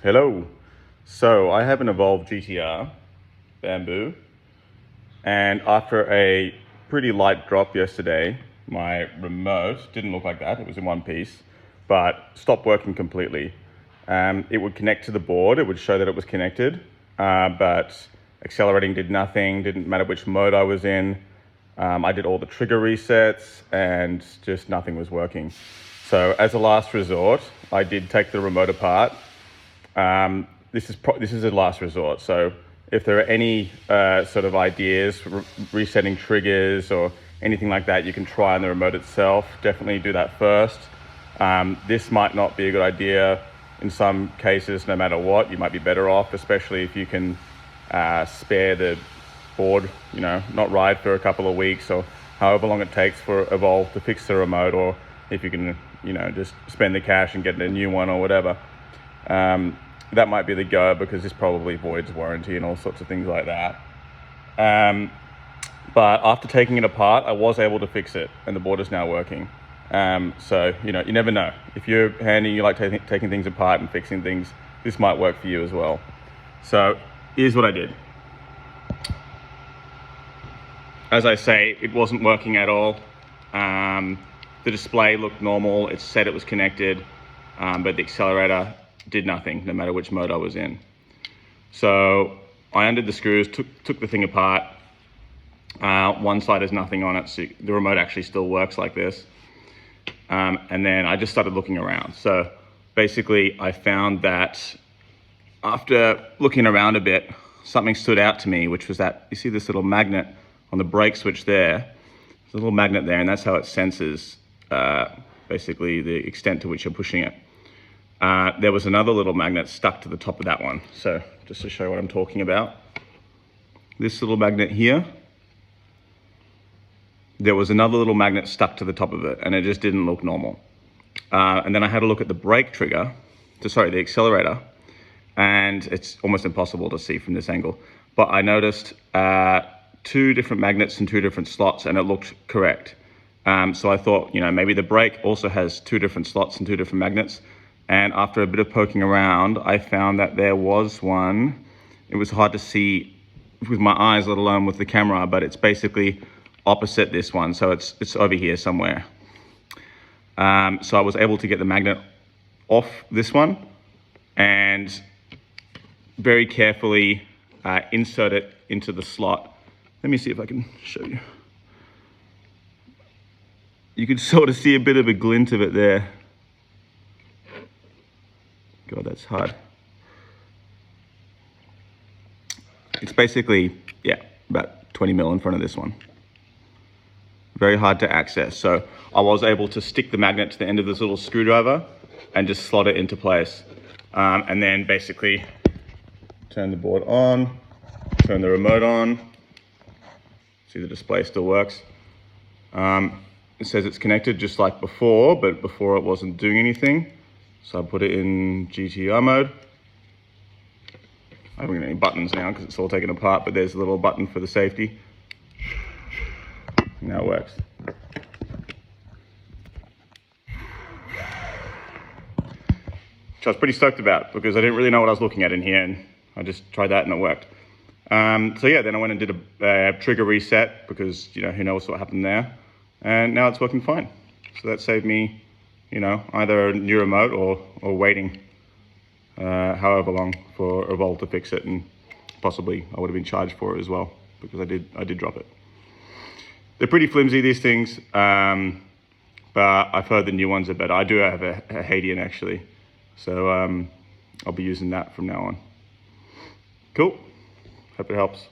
Hello. So I have an Evolve GTR bamboo, and after a pretty light drop yesterday, my remote didn't look like that. It was in one piece, but stopped working completely. It would connect to the board. It would show that it was connected, but accelerating did nothing. Didn't matter which mode I was in. I did all the trigger resets and just nothing was working. So as a last resort, I did take the remote apart. This is a last resort. So if there are any sort of ideas, resetting triggers or anything like that, you can try on the remote itself. Definitely do that first. This might not be a good idea in some cases. No matter what, you might be better off, especially if you can spare the board, not ride for a couple of weeks or however long it takes for Evolve to fix the remote, or if you can, just spend the cash and get a new one or whatever. That might be the go, because this probably voids warranty and all sorts of things like that. But after taking it apart, I was able to fix it, and the board is now working. So, you never know. If you're handy, you like taking things apart and fixing things, this might work for you as well. So here's what I did. As I say, it wasn't working at all. The display looked normal. It said it was connected, but the accelerator did nothing, no matter which mode I was in. So I undid the screws, took the thing apart. One side has nothing on it, so the remote actually still works like this. And then I just started looking around. So basically I found that after looking around a bit, something stood out to me, which was that, you see this little magnet on the brake switch there? There's a little magnet there, and that's how it senses basically the extent to which you're pushing it. There was another little magnet stuck to the top of that one. So just to show what I'm talking about, this little magnet here, there was another little magnet stuck to the top of it, and it just didn't look normal. And then I had a look at the brake trigger, the accelerator, and it's almost impossible to see from this angle. But I noticed two different magnets in two different slots, and it looked correct. So I thought, maybe the brake also has two different slots and two different magnets. And after a bit of poking around, I found that there was one. It was hard to see with my eyes, let alone with the camera, but it's basically opposite this one. So it's over here somewhere. So I was able to get the magnet off this one and very carefully insert it into the slot. Let me see if I can show you. You can sort of see a bit of a glint of it there. God, that's hard. It's basically, about 20 mil in front of this one. Very hard to access. So I was able to stick the magnet to the end of this little screwdriver and just slot it into place. And then basically turn the board on, turn the remote on. See, the display still works. It says it's connected just like before, but before it wasn't doing anything. So I put it in GTR mode. I haven't got any buttons now because it's all taken apart, but there's a little button for the safety. Now it works. Which I was pretty stoked about, because I didn't really know what I was looking at in here, and I just tried that and it worked. So yeah, then I went and did a trigger reset, because who knows what happened there, and now it's working fine. So that saved me either a new remote or waiting however long for Evolve to fix it, and possibly I would have been charged for it as well, because I did drop it. They're pretty flimsy, these things, but I've heard the new ones are better. I do have a Hadian actually, so I'll be using that from now on. Cool, hope it helps.